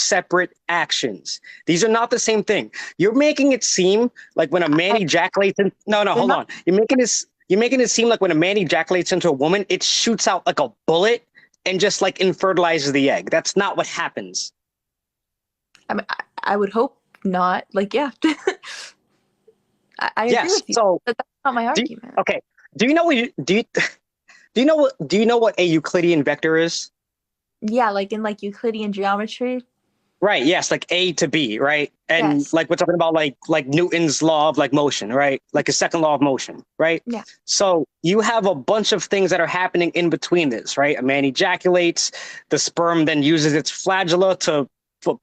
separate actions. These are not the same thing. You're making it seem like when a man ejaculates in, no, They're hold not. on. You're making it seem like when a man ejaculates into a woman, it shoots out like a bullet and just like infertilizes the egg. That's not what happens. I mean, I would hope not. Like, yeah, I agree Yes. with you. So, But that's not my do you, argument. okay. Do you know what you, do you know what a Euclidean vector is? Yeah, like in like Euclidean geometry. Right. Yes. Like A to B. Right. And Yes. like we're talking about like Newton's law of like motion. Right. Like a second law of motion. Right. Yeah. So you have a bunch of things that are happening in between this. Right. A man ejaculates. The sperm then uses its flagella to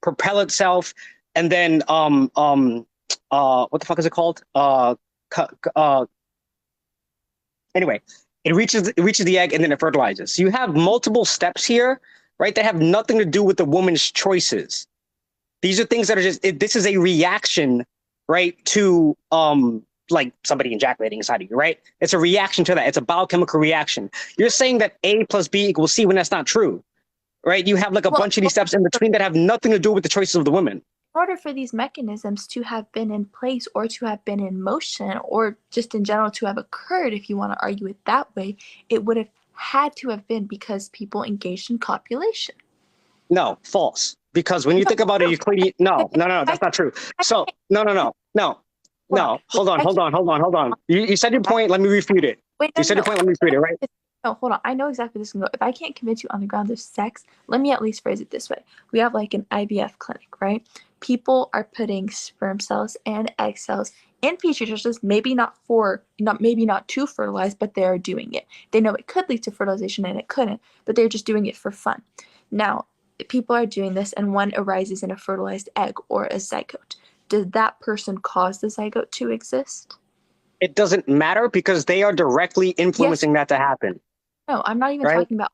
propel itself, and then what the fuck is it called? Anyway, it reaches the egg and then it fertilizes. So you have multiple steps here, right, that have nothing to do with the woman's choices. These are things that are this is a reaction, right, to like somebody ejaculating inside of you, right? It's a reaction to that. It's a biochemical reaction. You're saying that A plus B equals C when that's not true, right? You have like a Well, bunch of these steps in between that have nothing to do with the choices of the women. in order for these mechanisms to have been in place or to have been in motion or just in general to have occurred, if you want to argue it that way, it would have had to have been because people engaged in copulation. No, false. Because when you think about a Euclidean, no, that's not true. So no. Hold on. You said your point. Let me refute it. Wait, You said your point. Let me refute it. Right. No, hold on. I know exactly this can go. If I can't convince you on the grounds of sex, let me at least phrase it this way. We have like an IVF clinic, right? People are putting sperm cells and egg cells in petri dishes, maybe not to fertilize, but they're doing it. They know it could lead to fertilization and it couldn't, but they're just doing it for fun. Now, people are doing this and one arises in a fertilized egg or a zygote. Did that person cause the zygote to exist? It doesn't matter because they are directly influencing that to happen. No, I'm not even right? talking about.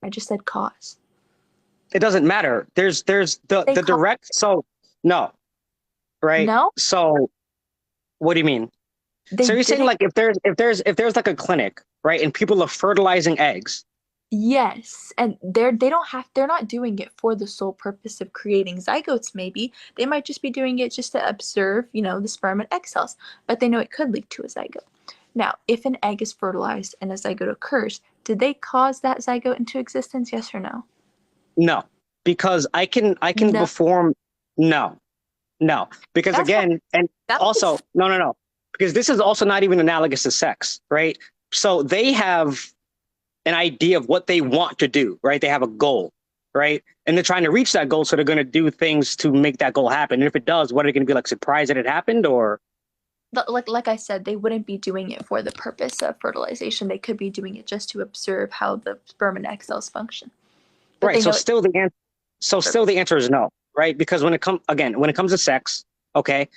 I just said cause. It doesn't matter. There's the direct. So no, right? No. So what do you mean? So you're saying like if there's like a clinic, right, and people are fertilizing eggs. Yes, and they're not doing it for the sole purpose of creating zygotes. Maybe they might just be doing it just to observe, the sperm and egg cells, but they know it could lead to a zygote. Now, if an egg is fertilized and a zygote occurs, did they cause that zygote into existence? Yes or no? No, because I can No. perform. No, because That's again, and That's also no, because this is also not even analogous to sex, right? So they have an idea of what they want to do, right? They have a goal, right? And they're trying to reach that goal, so they're going to do things to make that goal happen. And if it does, what are they going to be like surprised that it happened, or? like I said, they wouldn't be doing it for the purpose of fertilization. They could be doing it just to observe how the sperm and egg cells function. But right. So still the answer is no, right? Because when it comes to sex, okay,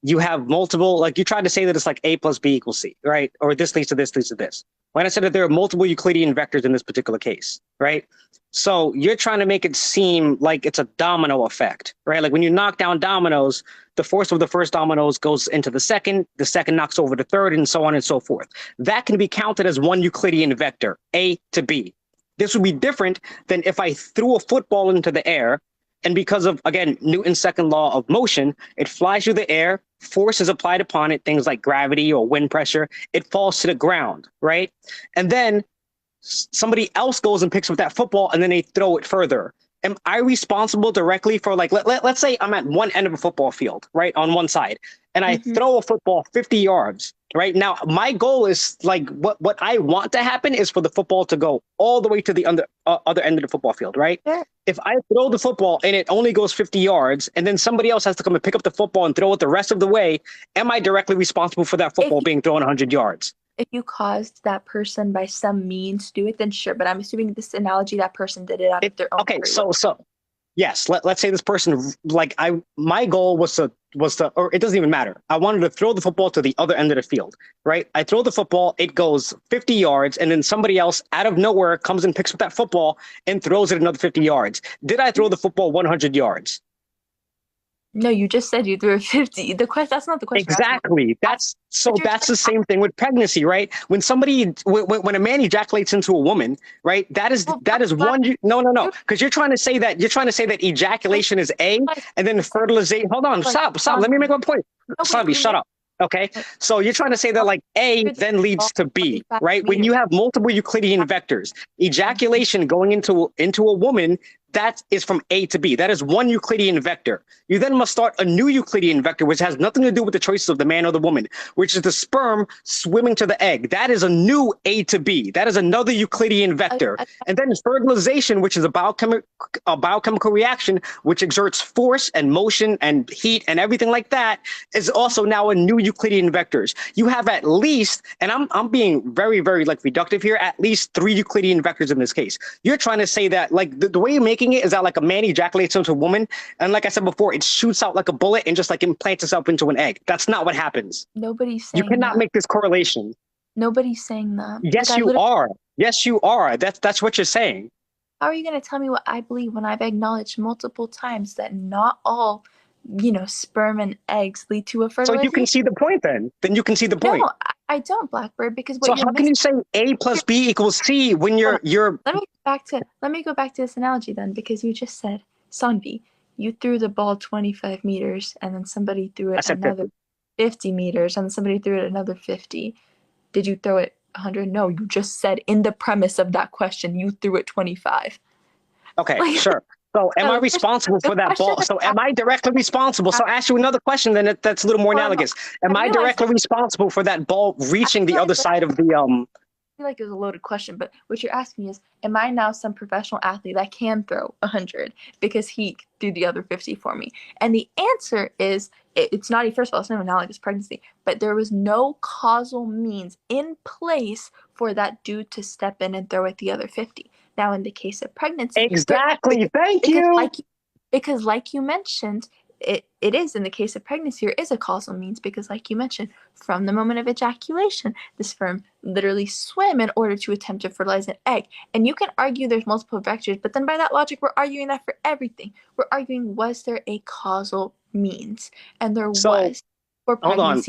you have multiple, like you tried to say that it's like A plus B equals C, right? Or this leads to this, leads to this. When I said that there are multiple Euclidean vectors in this particular case, right? So you're trying to make it seem like it's a domino effect, right? Like when you knock down dominoes, the force of the first dominoes goes into the second knocks over the third, and so on and so forth. That can be counted as one Euclidean vector, A to B. This would be different than if I threw a football into the air, and because of, again, Newton's second law of motion, it flies through the air, force is applied upon it, things like gravity or wind pressure, it falls to the ground, right? And then somebody else goes and picks up that football and then they throw it further. Am I responsible directly for, like, let's say I'm at one end of a football field, right, on one side, and I throw a football 50 yards, right? Now, my goal is, like, what I want to happen is for the football to go all the way to the other end of the football field, right? Yeah. If I throw the football and it only goes 50 yards, and then somebody else has to come and pick up the football and throw it the rest of the way, am I directly responsible for that football being thrown 100 yards? If you caused that person by some means to do it, then sure. But I'm assuming this analogy, that person did it out of their own. Okay, so yes, let's say this person, like, my goal was to, or it doesn't even matter. I wanted to throw the football to the other end of the field, right? I throw the football, it goes 50 yards, and then somebody else out of nowhere comes and picks up that football and throws it another 50 yards. Did I throw the football 100 yards? No, you just said you threw a 50. That's not the question. Exactly. That's the same thing with pregnancy, right? When when a man ejaculates into a woman, right? That is one. No. Because you're trying to say that ejaculation is A, and then fertilization. Hold on, stop. Let me make one point. Savi, shut up. Okay, so you're trying to say that like A then leads to B, right? When you have multiple Euclidean vectors, ejaculation going into a woman, that is from A to B. That is one Euclidean vector. You then must start a new Euclidean vector, which has nothing to do with the choices of the man or the woman, which is the sperm swimming to the egg. That is a new A to B. That is another Euclidean vector. And then fertilization, which is a biochemical reaction, which exerts force and motion and heat and everything like that, is also now a new Euclidean vectors. You have at least, and I'm being very, very like reductive here, at least 3 Euclidean vectors in this case. You're trying to say that like the way you're making it is that like a man ejaculates into a woman, and like I said before, it shoots out like a bullet and just like implants itself into an egg. That's not what happens. Nobody's saying you cannot make this correlation. Nobody's saying that. Yes, like, you are. Yes, you are. That's what you're saying. How are you going to tell me what I believe when I've acknowledged multiple times that not all, sperm and eggs lead to a fertilization? So you can see the point then. Then you can see the point. No, I don't, Blackbird, because what so how can you say A plus B equals C when you're Let me go back to this analogy then, because you just said, Sanvi, you threw the ball 25 meters and then somebody threw it another 50 meters and somebody threw it another 50. Did you throw it 100? No, you just said in the premise of that question, you threw it 25. Okay, sure. So am I responsible for that ball? So am I directly responsible? So I'll ask you another question then that's a little more analogous. Am I directly responsible for that ball reaching the other side of the I feel like it was a loaded question, but what you're asking me is, am I now some professional athlete that can throw 100 because he threw the other 50 for me? And the answer is, it's not, first of all, it's not analogous pregnancy, but there was no causal means in place for that dude to step in and throw at the other 50. Now, in the case of pregnancy, exactly. Thank you. Because like you mentioned, it is in the case of pregnancy, there is a causal means because, like you mentioned, from the moment of ejaculation, the sperm literally swim in order to attempt to fertilize an egg. And you can argue there's multiple vectors, but then by that logic, we're arguing that for everything. We're arguing, was there a causal means? And there was. Hold on.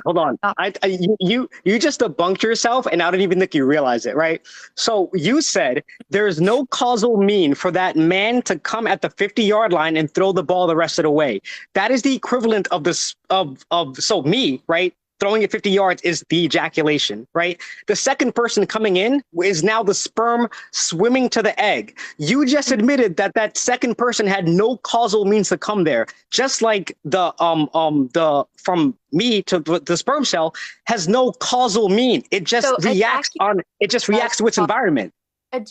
You just debunked yourself, and I don't even think you realize it, right? So you said there's no causal mean for that man to come at the 50-yard line and throw the ball the rest of the way. That is the equivalent of this so me, right? Throwing it 50 yards is the ejaculation, right? The second person coming in is now the sperm swimming to the egg. You just admitted that second person had no causal means to come there. Just like the from me to the sperm cell has no causal mean. It just reacts to its environment.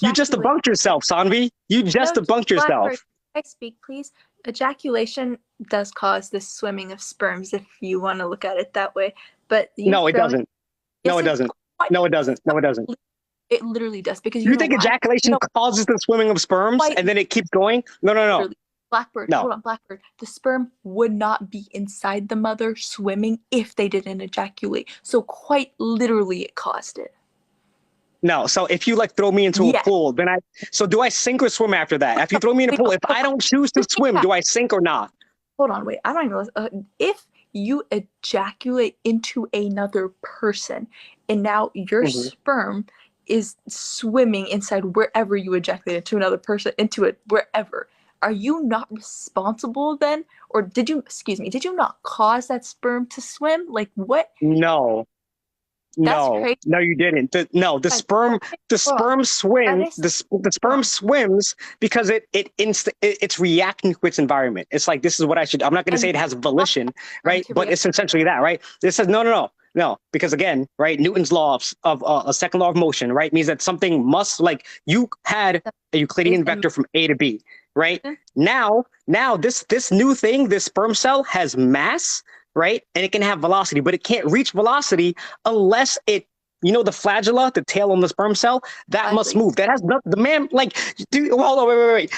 You just debunked yourself, Sanvi. You just debunked yourself. Can I speak, please? Ejaculation does cause this swimming of sperms, if you want to look at it that way. But no, it doesn't. No, it doesn't. No, it doesn't. No, it doesn't. It literally does, because you think ejaculation causes the swimming of sperms and then it keeps going? No. Blackbird, hold on, Blackbird. The sperm would not be inside the mother swimming if they didn't ejaculate. So quite literally, it caused it. No, so if you like throw me into a pool, then do I sink or swim after that? If you throw me in a pool, if I don't choose to swim, do I sink or not? Hold on, wait. I don't even know. If you ejaculate into another person and now your sperm is swimming inside wherever you ejaculated to another person, into it, wherever, are you not responsible then? Or did you not cause that sperm to swim? Like what? No, you didn't. The sperm swims. The sperm swims because it's reacting to its environment. It's like, this is what I should. I'm not going to say it has volition, right? But it's essentially that, right? This says no, because again, right? Newton's law of a second law of motion, right, means that something must, like, you had a Euclidean vector from A to B, right? Now this new thing, this sperm cell has mass. Right? And it can have velocity, but it can't reach velocity unless the flagella, the tail on the sperm cell, that must move. That has nothing. The man, like, hold on, wait.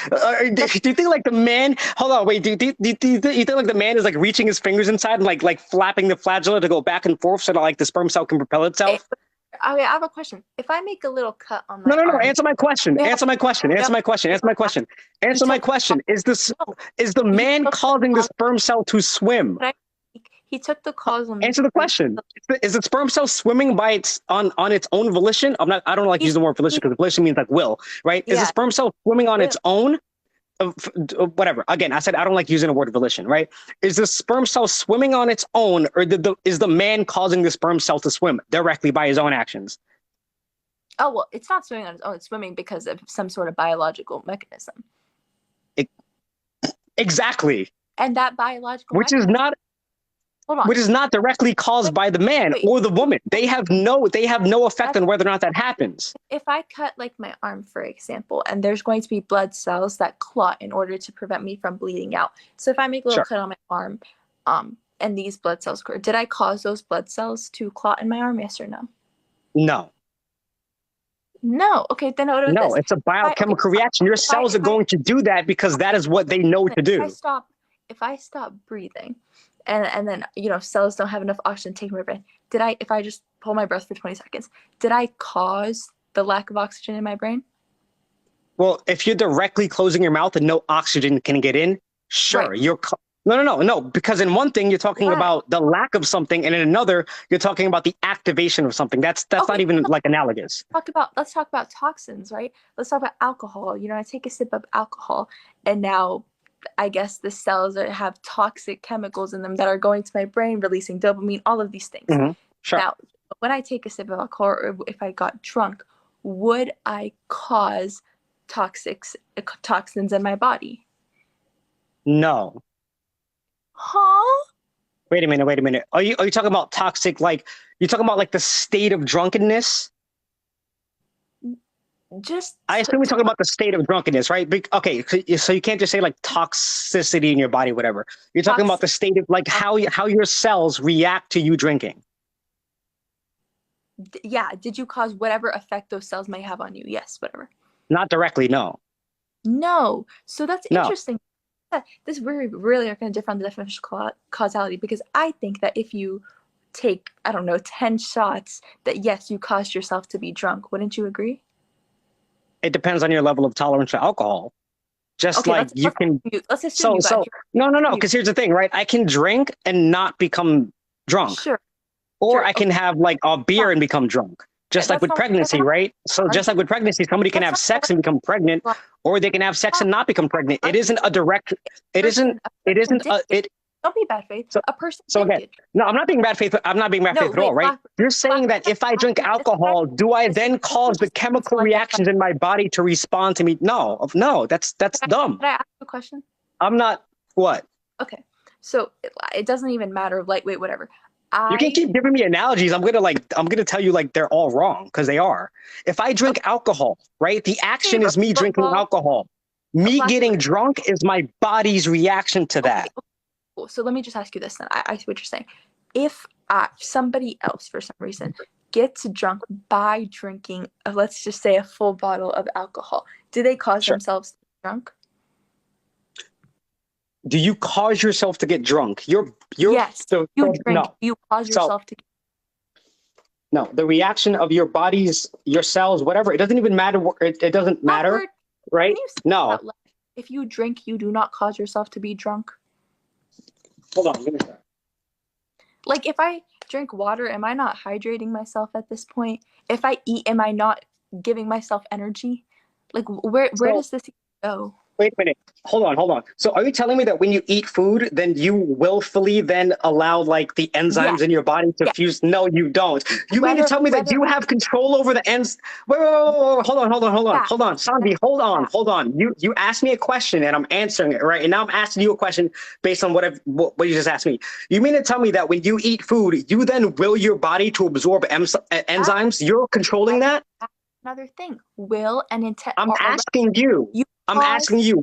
Do you think like the man? Hold on, wait. Do you think like the man is like reaching his fingers inside and like flapping the flagella to go back and forth so that like the sperm cell can propel itself? I have a question. If I make a little cut on No, my no, no. arm, Answer my question. Yeah. Answer my question. Answer my question. Answer my question. Answer my question. Is the man causing the sperm cell to swim? he took the causal. Answer the question. Is the sperm cell swimming by its on its own volition? I don't like using the word volition because volition means like will, right? Is the Yeah. sperm cell swimming on its Will. own? Whatever. Again, I said I don't like using the word volition, right? Is the sperm cell swimming on its own, or is the man causing the sperm cell to swim directly by his own actions? Oh, well, it's not swimming on its own. It's swimming because of some sort of biological mechanism. Exactly. And that biological Which is not hold on. which is not directly caused by the man or the woman. They have no effect on whether or not that happens. If I cut like my arm, for example, and there's going to be blood cells that clot in order to prevent me from bleeding out. So if I make a little cut on my arm, and these blood cells occur, did I cause those blood cells to clot in my arm? Yes or no? No. No. Okay, then what about No, this? it's a biochemical reaction. Your cells are going to do that because that is what they know to do. If I stop breathing, and then cells don't have enough oxygen to take my brain, if I just hold my breath for 20 seconds, did I cause the lack of oxygen in my brain? Well, if you're directly closing your mouth and no oxygen can get in, sure, Right. No, because in one thing you're talking about the lack of something, and in another you're talking about the activation of something. That's not even like analogous. Let's talk about toxins, right? Let's talk about alcohol. I take a sip of alcohol, and now I guess the cells have toxic chemicals in them that are going to my brain, releasing dopamine, all of these things. Mm-hmm. Sure. Now, when I take a sip of alcohol, or if I got drunk, would I cause toxins in my body? No. Huh? Wait a minute. Are you talking about toxic, like you're talking about like the state of drunkenness? I assume we're talking about the state of drunkenness, right? Okay, so you can't just say like toxicity in your body, whatever. You're talking about the state of like how your cells react to you drinking. Yeah. Did you cause whatever effect those cells may have on you? Yes, whatever. Not directly, no. No. So that's No. interesting. This really are going to differ on the definition of causality, because I think that if you take, 10 shots, that yes, you caused yourself to be drunk. Wouldn't you agree? It depends on your level of tolerance to alcohol. Just Okay, like you can. Let's assume you got No. Because here's the thing, right? I can drink and not become drunk. Sure. Or I can have like a beer and become drunk. Just like with pregnancy, right? So just like with pregnancy, somebody can have sex and become pregnant, or they can have sex and not become pregnant. It isn't a direct. Don't be bad faith. A person. So again, no, I'm not being bad faith. I'm not being bad faith at all, right? You're saying that if I drink alcohol, do I then cause the chemical reactions in my body to respond to me? No, that's dumb. Can I ask you a question? I'm not what? Okay, so it doesn't even matter of lightweight, whatever. You can keep giving me analogies. I'm gonna tell you like they're all wrong because they are. If I drink alcohol, right? The action is me drinking alcohol. Me getting drunk is my body's reaction to that. Okay. Cool. So let me just ask you this then. I see what you're saying. If somebody else for some reason gets drunk by drinking, let's just say a full bottle of alcohol, do they cause themselves to be drunk? Do you cause yourself to get drunk? Yes. You drink. No. You cause yourself to. No, the reaction of your body's, your cells, whatever. It doesn't even matter. It doesn't matter, right? No. If you drink, you do not cause yourself to be drunk. Hold on. Give me that. Like if I drink water, am I not hydrating myself at this point? If I eat, am I not giving myself energy? Like where does this go? Wait a minute. Hold on. So are you telling me that when you eat food, then you willfully then allow like the enzymes in your body to fuse? No, you don't. You mean to tell me that you have control over the enzymes? Wait. Hold on. Sanvi, hold on. You asked me a question and I'm answering it, right? And now I'm asking you a question based on what you just asked me. You mean to tell me that when you eat food, you then will your body to absorb enzymes? You're controlling that? Another thing, will and intent. I'm asking you.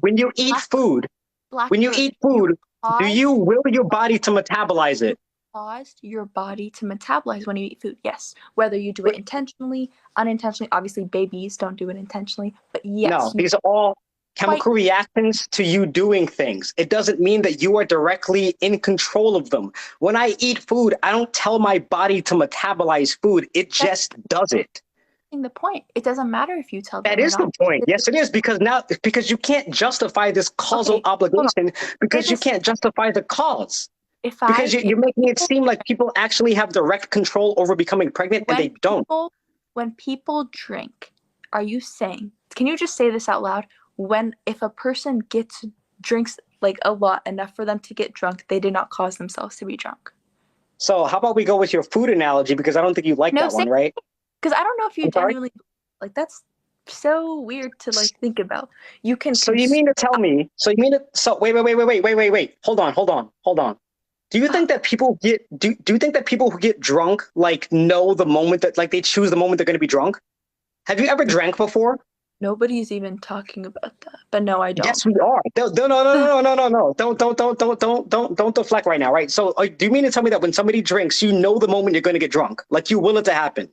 When you eat food, do you will your body to metabolize it? Caused your body to metabolize when you eat food, yes. Whether you do it intentionally, unintentionally, obviously babies don't do it intentionally, but yes. No, these are all chemical reactions to you doing things. It doesn't mean that you are directly in control of them. When I eat food, I don't tell my body to metabolize food. It just does it. The point. It doesn't matter if you tell them. That is the point. Yes, it is, because you can't justify this causal obligation because you can't justify the cause. Because you're making it seem like people actually have direct control over becoming pregnant, and they don't. When people drink, are you saying, can you just say this out loud? If a person drinks like a lot, enough for them to get drunk, they did not cause themselves to be drunk. So how about we go with your food analogy, because I don't think you like that one, right? Because I don't know if you genuinely, like, that's so weird to like think about. You can. So you mean to tell me? So you mean to? So wait. Hold on. Do you think that people get? Do you think that people who get drunk like know the moment that like they choose the moment they're going to be drunk? Have you ever drank before? Nobody's even talking about that. But no, I don't. Yes, we are. No. Don't deflect right now, right? So do you mean to tell me that when somebody drinks, you know the moment you're going to get drunk? Like you will it to happen?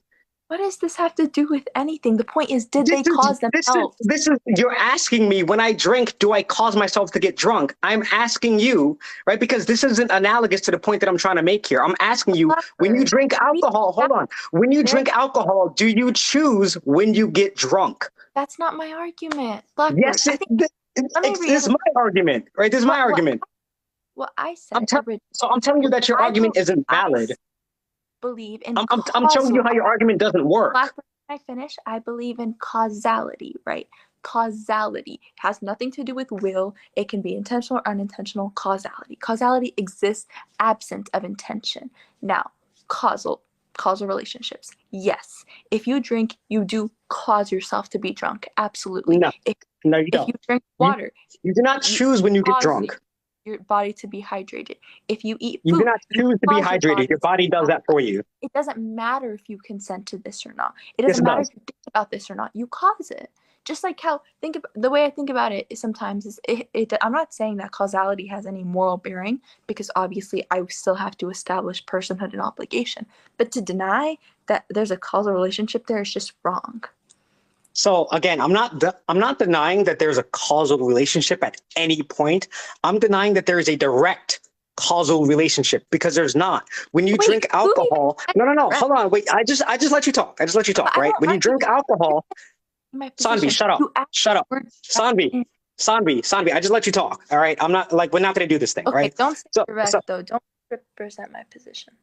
What does this have to do with anything? The point is, did they cause themselves? You're asking me, when I drink, do I cause myself to get drunk? I'm asking you, right? Because this isn't analogous to the point that I'm trying to make here. I'm asking you, when you drink alcohol, hold on. When you drink alcohol, do you choose when you get drunk? That's not my argument. Blackbird. Yes, this is my argument, right? This is my argument. What I said. So I'm telling you that your argument isn't valid. Believe in I'm showing you how your argument doesn't work. Blackbird, can I finish? I believe in causality, right? Causality has nothing to do with will. It can be intentional or unintentional. Causality exists absent of intention. Now, causal relationships. Yes, if you drink, you do cause yourself to be drunk. Absolutely. No, you don't. If you drink water, you do not choose when you get drunk. Your body to be hydrated. If you eat food, you do not choose to be hydrated. Your body does that for you. It doesn't matter if you consent to this or not. It doesn't matter if you think about this or not. You cause it. Just like how the way I think about it is sometimes is I'm not saying that causality has any moral bearing, because obviously I still have to establish personhood and obligation. But to deny that there's a causal relationship there is just wrong. So again, I'm not denying that there's a causal relationship at any point. I'm denying that there is a direct causal relationship, because there's not. When you drink alcohol, no, hold on, wait. I just let you talk. Right? When you drink alcohol, Sanvi, shut up. Sanvi, I just let you talk. All right, I'm not like, we're not going to do this thing, right? Don't say direct though. Don't represent my position.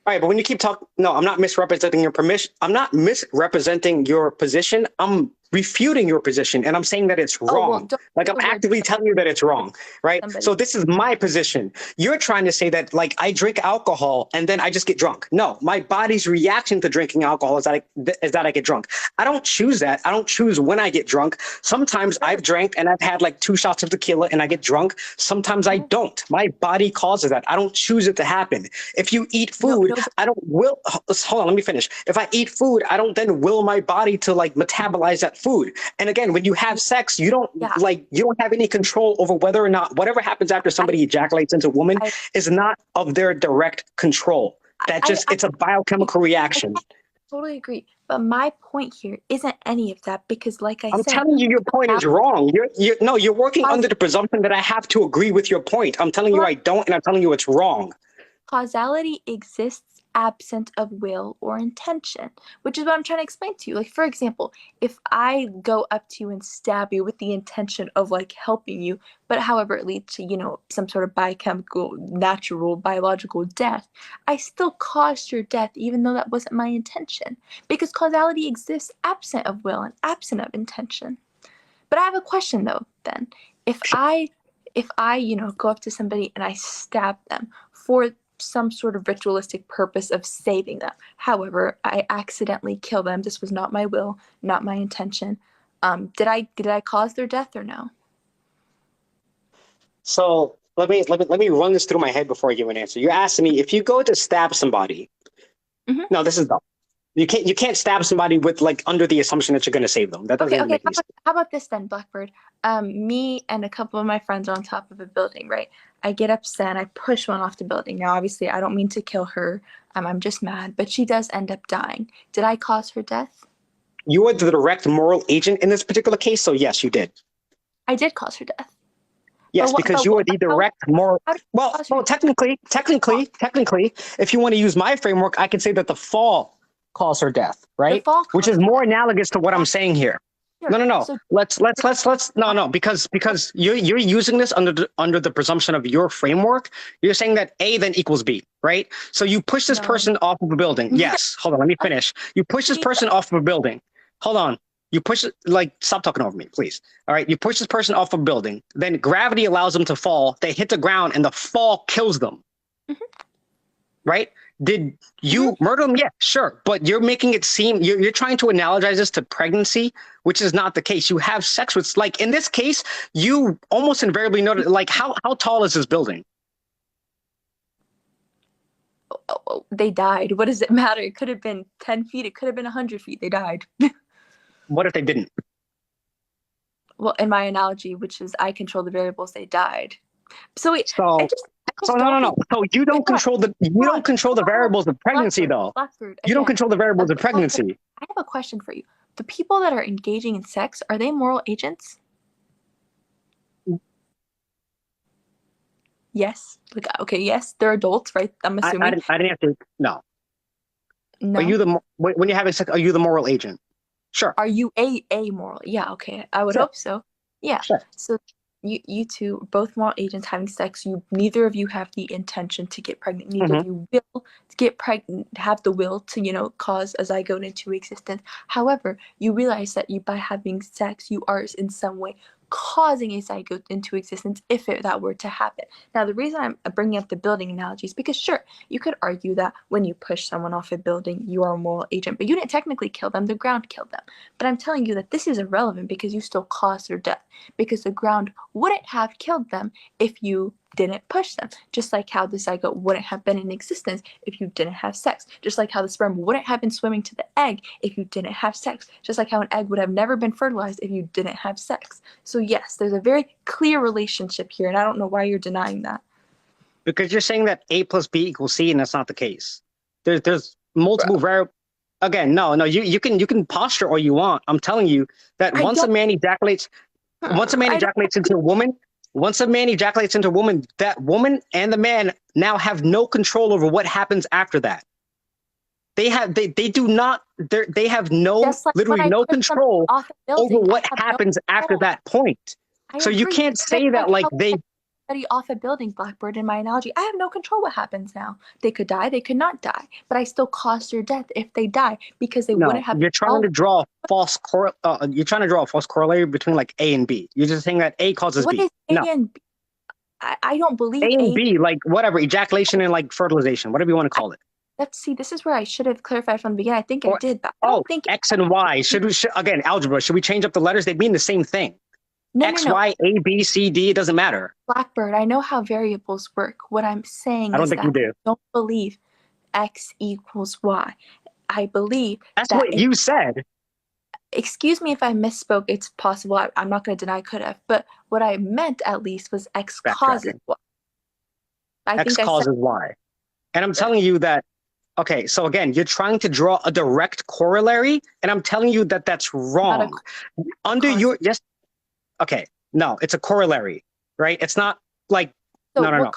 All right, but when you keep talking, no, I'm not misrepresenting your permission. I'm not misrepresenting your position. I'm refuting your position, and I'm saying that it's wrong. Like, I'm actively telling you that it's wrong, right? So this is my position. You're trying to say that, like, I drink alcohol and then I just get drunk. No, my body's reaction to drinking alcohol is that I get drunk. I don't choose that. I don't choose when I get drunk. Sometimes I've drank and I've had like 2 shots of tequila and I get drunk. Sometimes I don't. My body causes that. I don't choose it to happen. If you eat food, I don't will. Hold on, let me finish. If I eat food, I don't then will my body to like metabolize that food. And again, when you have sex, you don't you don't have any control over whether or not whatever happens after somebody ejaculates into a woman is not of their direct control. That it's a biochemical reaction. I totally agree. But my point here isn't any of that, because like I said, I'm telling you, your point is wrong. You're working under the presumption that I have to agree with your point. I'm telling you I don't, and I'm telling you it's wrong. Causality exists absent of will or intention, which is what I'm trying to explain to you. Like, for example, if I go up to you and stab you with the intention of like helping you, but however it leads to, you know, some sort of biochemical, natural, biological death, I still caused your death, even though that wasn't my intention, because causality exists absent of will and absent of intention. But I have a question though, then. If I, you know, go up to somebody and I stab them for some sort of ritualistic purpose of saving them. However, I accidentally kill them. This was not my will, not my intention. Did I cause their death or no? So let me run this through my head before I give an answer. You're asking me, if you go to stab somebody. No, this is dumb. You can't stab somebody with like under the assumption that you're going to save them. That doesn't make any sense. How about this then, Blackbird? Me and a couple of my friends are on top of a building, right? I get upset and I push one off the building. Now, obviously, I don't mean to kill her. I'm just mad, but she does end up dying. Did I cause her death? You are the direct moral agent in this particular case, so yes, you did. I did cause her death. Yes, because you are the direct more. Well, technically, if you want to use my framework, I can say that the fall caused her death, right? Which is more analogous to what I'm saying here. Sure. No. So, Let's no, because you're using this under the presumption of your framework. You're saying that A then equals B, right? So you push this person off of a building. Yes. Hold on, let me finish. You push this person off of a building. Hold on. You push it, like, stop talking over me, please. All right. You push this person off a building. Then gravity allows them to fall. They hit the ground and the fall kills them. Mm-hmm. Right? Did you murder them? Yeah, sure. But you're making it seem, you're trying to analogize this to pregnancy, which is not the case. You have sex with, like, in this case, you almost invariably know, like, how tall is this building? They died. What does it matter? It could have been 10 feet. It could have been 100 feet. They died. What if they didn't? Well, in my analogy, which is I control the variables, they died. So no. So you don't control the variables of pregnancy, though. Blackbird, you don't control the variables of pregnancy. I have a question for you. The people that are engaging in sex, are they moral agents? Yes. Like, okay, yes, they're adults, right? I'm assuming. I didn't have to. No. Are you when you're having sex? Are you the moral agent? Sure. Are you amoral? Yeah, okay. I would hope so. Yeah. Sure. So you two, both moral agents having sex, neither of you have the intention to get pregnant. Neither of you will get pregnant, have the will to, cause a zygote into existence. However, you realize that by having sex, you are in some way causing a zygote into existence if that were to happen. Now, the reason I'm bringing up the building analogy is because, sure, you could argue that when you push someone off a building, you are a moral agent, but you didn't technically kill them, the ground killed them. But I'm telling you that this is irrelevant because you still caused their death, because the ground wouldn't have killed them if you didn't push them. Just like how the zygote wouldn't have been in existence if you didn't have sex. Just like how the sperm wouldn't have been swimming to the egg if you didn't have sex. Just like how an egg would have never been fertilized if you didn't have sex. So yes, there's a very clear relationship here, and I don't know why you're denying that. Because you're saying that A plus B equals C, and that's not the case. There's multiple variables. Again, no, you can posture all you want. I'm telling you that once a man ejaculates into a woman, that woman and the man now have no control over what happens after that. They have no control over what happens after that point. So you can't say that like they off a building, Blackbird, in my analogy. I have no control what happens now. They could die, they could not die, but I still caused their death if they die because they wouldn't have. You're trying to draw a false corollary between like A and B. You're just saying that A causes B. What is A and B? I don't believe A and B, like whatever, ejaculation and like fertilization, whatever you want to call it. This is where I should have clarified from the beginning. I think I did, but I don't think X and Y. Again, algebra, should we change up the letters? They mean the same thing. X, Y, A, B, C, D, it doesn't matter. Blackbird, I know how variables work. What I'm saying is that I don't believe X equals Y. I believe that's what you said. Excuse me if I misspoke. It's possible. I'm not going to deny I could have. But what I meant, at least, was X causes Y. X causes Y. And I'm telling you that, okay, so again, you're trying to draw a direct corollary, and I'm telling you that that's wrong. Okay, no, it's a corollary, right? It's not like, no.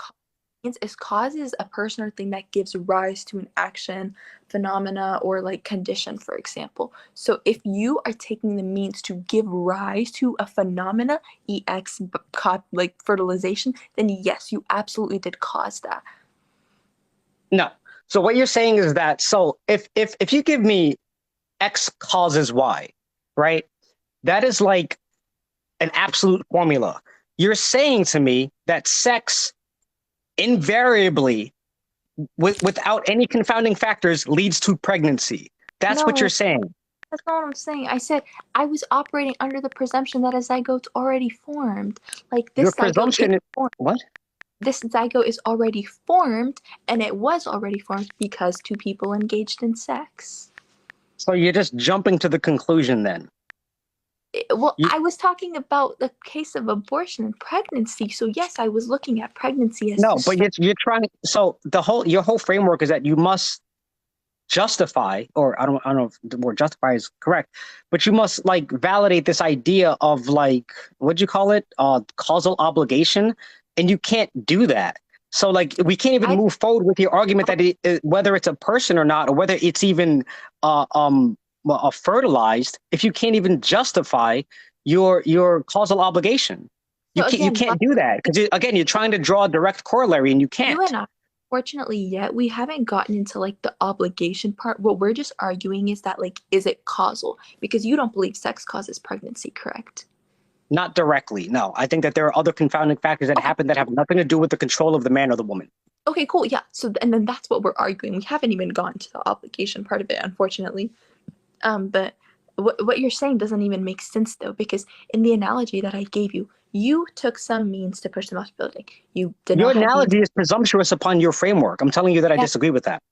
Is causes a person or thing that gives rise to an action, phenomena, or like condition, for example. So if you are taking the means to give rise to a phenomena, EX, like fertilization, then yes, you absolutely did cause that. No. So what you're saying is that, so if you give me X causes Y, right? That is like an absolute formula. You're saying to me that sex invariably, without any confounding factors, leads to pregnancy. That's what you're saying. That's not what I'm saying. I said I was operating under the presumption that a zygote's already formed. Like this presumption. What? This zygote is already formed, and it was already formed because two people engaged in sex. So you're just jumping to the conclusion then? Well, I was talking about the case of abortion and pregnancy. So yes, I was looking at pregnancy as but you're trying. So your whole framework is that you must justify, or I don't know if the word justify is correct, but you must like validate this idea of like, what'd you call it? Causal obligation. And you can't do that. So like, we can't even I move forward with your argument that whether it's a person or not, or whether it's even fertilized, if you can't even justify your causal obligation. so You again, can't do that because again, you're trying to draw a direct corollary and you you can't. and I, fortunately, yet we haven't gotten into like the obligation part. What we're just arguing is that like, is it causal? Because you don't believe sex causes pregnancy, correct? Not directly, no. I think that there are other confounding factors that Okay. happen that have nothing to do with the control of the man or the woman. Okay, cool. Yeah. So and then that's what we're arguing. We haven't even gotten to the obligation part of it, unfortunately. But what you're saying doesn't even make sense though, because in the analogy that I gave you, you took some means to push them off the building. You did Your not have the analogy is presumptuous upon your framework. I'm telling you that I Yeah. disagree with that.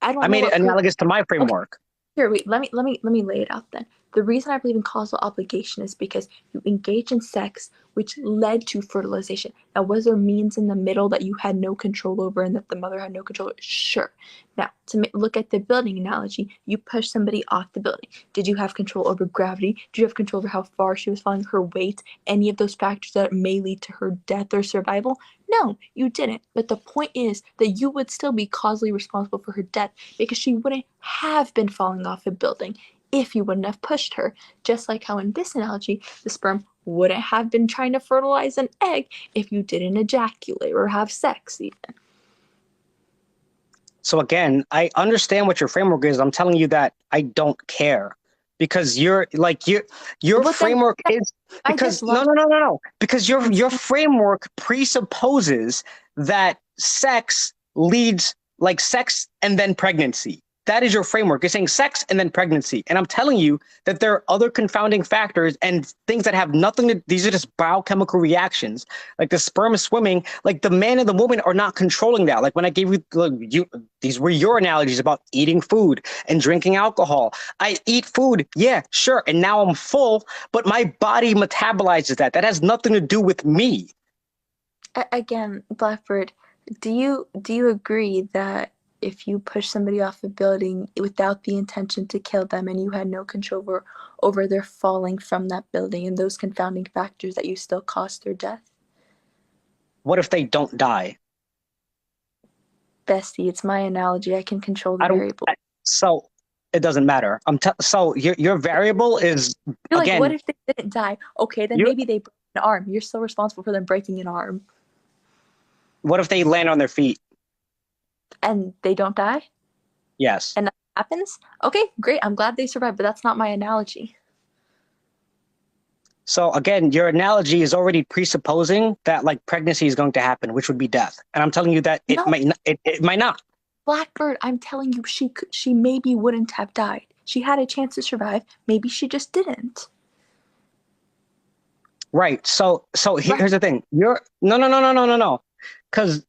I don't I know made it what proof. analogous to my framework. Here, wait, let me lay it out then. The reason I believe in causal obligation is because you engage in sex, which led to fertilization. Now, was there means in the middle that you had no control over and that the mother had no control over? Sure. Now, to look at the building analogy, you push somebody off the building. Did you have control over gravity? Did you have control over how far she was falling, her weight, any of those factors that may lead to her death or survival? No, you didn't. But the point is that you would still be causally responsible for her death because she wouldn't have been falling off a building if you wouldn't have pushed her. Just like how in this analogy, the sperm wouldn't have been trying to fertilize an egg if you didn't ejaculate or have sex even. So again, I understand what your framework is. I'm telling you that I don't care because your But framework is I because just love no, because your framework presupposes that sex leads like sex and then pregnancy. That is your framework. You're saying sex and then pregnancy. And I'm telling you that there are other confounding factors and things that have nothing to, these are just biochemical reactions. Like the sperm swimming, like the man and the woman are not controlling that. Like when I gave you, these were your analogies about eating food and drinking alcohol. I eat food. Yeah, sure. And now I'm full, but my body metabolizes that. That has nothing to do with me. again, Blackbird, do you agree that if you push somebody off a building without the intention to kill them and you had no control over their falling from that building and those confounding factors that you still caused their death? What if they don't die? Bestie, it's my analogy. I can control the I don't. variable. So it doesn't matter. So your variable is You're like, again. what if they didn't die? Okay, then maybe they break an arm. You're still responsible for them breaking an arm. What if they land on their feet? And they don't die? Yes. And that happens? Okay, great. I'm glad they survived, but that's not my analogy. So again, your analogy is already presupposing that like pregnancy is going to happen, which would be death. And I'm telling you that it might not. It might not. Blackbird, I'm telling you, she maybe wouldn't have died. She had a chance to survive. Maybe she just didn't. Right. So here's the thing. You're no. Because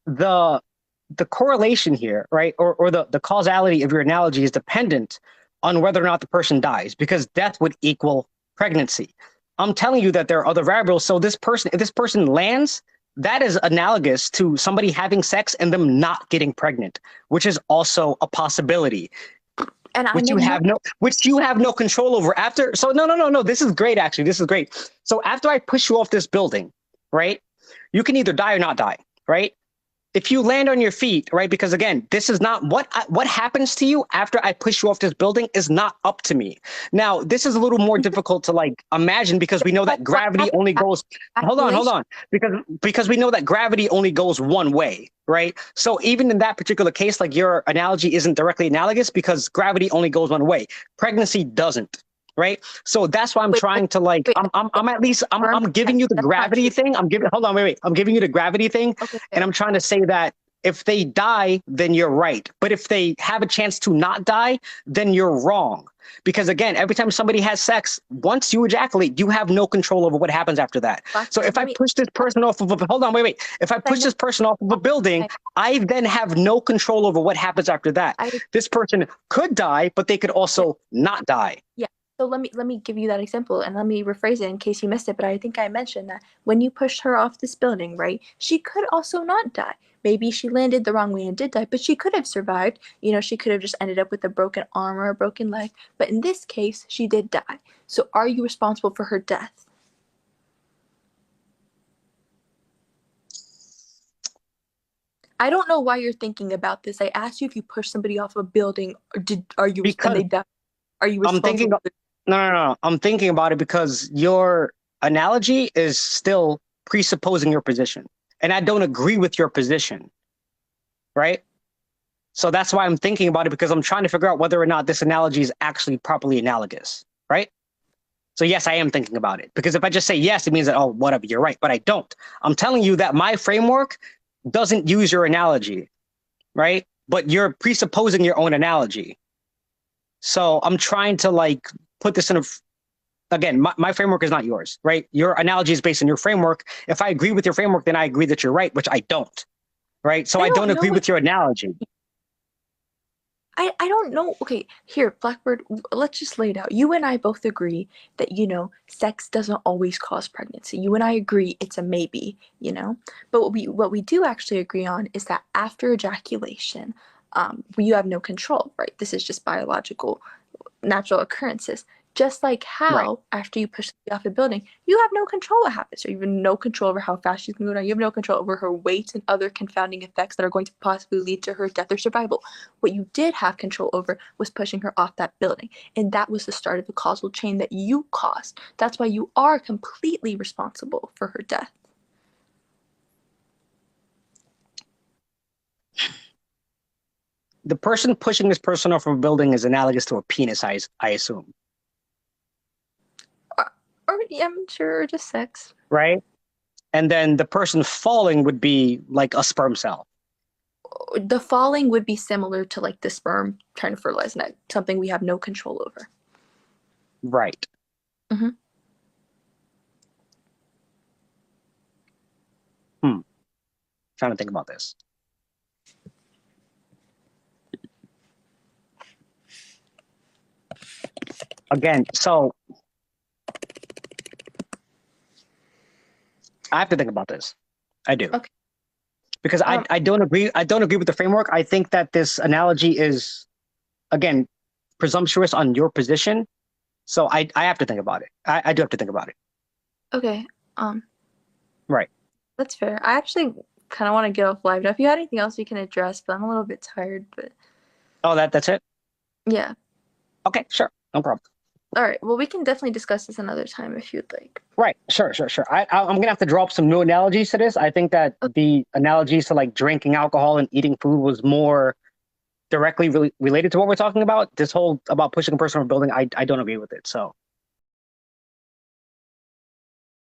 the correlation here, right, or the causality of your analogy is dependent on whether or not the person dies, because death would equal pregnancy. I'm telling you that there are other variables. So if this person lands, that is analogous to somebody having sex and them not getting pregnant, which is also a possibility. And which you have no control over after. So no. This is great. Actually, this is great. So after I push you off this building, right, you can either die or not die, right? If you land on your feet, right? Because again, this is not what happens to you after I push you off this building is not up to me. Now, this is a little more difficult to like imagine because we know that gravity only goes. Hold on. Because we know that gravity only goes one way, right? So even in that particular case, like your analogy isn't directly analogous because gravity only goes one way. Pregnancy doesn't. Right. So that's why I'm trying to like, I'm giving you the gravity thing. I'm giving you the gravity thing. Okay, and I'm trying to say that if they die, then you're right. But if they have a chance to not die, then you're wrong. Because again, every time somebody has sex, once you ejaculate, you have no control over what happens after that. So if I push this person off of If I push this person off of a building, I then have no control over what happens after that. This person could die, but they could also not die. Yeah. So let me give you that example and let me rephrase it in case you missed it. But I think I mentioned that when you pushed her off this building, right, she could also not die. Maybe she landed the wrong way and did die, but she could have survived. You know, she could have just ended up with a broken arm or a broken leg. But in this case, she did die. So are you responsible for her death? I don't know why you're thinking about this. I asked you if you pushed somebody off a building, or Because and they died. Are you I'm thinking, responsible? no. I'm thinking about it because your analogy is still presupposing your position. And I don't agree with your position, right? So that's why I'm thinking about it, because I'm trying to figure out whether or not this analogy is actually properly analogous, right? So yes, I am thinking about it, because if I just say yes, it means that, oh, whatever, you're right, but I don't. I'm telling you that my framework doesn't use your analogy, right? But you're presupposing your own analogy. So I'm trying to like put this in a, again, my framework is not yours, right? Your analogy is based on your framework. If I agree with your framework, then I agree that you're right, which I don't, right? So I don't agree with your analogy. I don't know. Okay, here, Blackbird, let's just lay it out. You and I both agree that, you know, sex doesn't always cause pregnancy. You and I agree it's a maybe, you know? But what we do actually agree on is that after ejaculation, you have no control, right? This is just biological, natural occurrences. Just like Right. how after you push somebody off a building, you have no control what happens. So you have no control over how fast she's going to go down. You have no control over her weight and other confounding effects that are going to possibly lead to her death or survival. What you did have control over was pushing her off that building. And that was the start of the causal chain that you caused. That's why you are completely responsible for her death. The person pushing this person off of a building is analogous to a penis, I assume. Or yeah, I'm sure, just sex. Right? And then the person falling would be like a sperm cell. The falling would be similar to like the sperm trying to fertilize an egg, something we have no control over. Right. Mm-hmm. Trying to think about this. Again, so I have to think about this. I do. Okay. Because I don't agree. I don't agree with the framework. I think that this analogy is, again, presumptuous on your position. So I have to think about it. I do have to think about it. Okay. Right. That's fair. I actually kind of want to get off live now. If you had anything else you can address, but I'm a little bit tired. But Oh, that's it? yeah. Okay, sure. No problem. All right. Well, we can definitely discuss this another time if you'd like. Right. Sure. I'm going to have to draw up some new analogies to this. I think that the analogies to like drinking alcohol and eating food was more directly related to what we're talking about. This whole about pushing a person from a building, I don't agree with it. So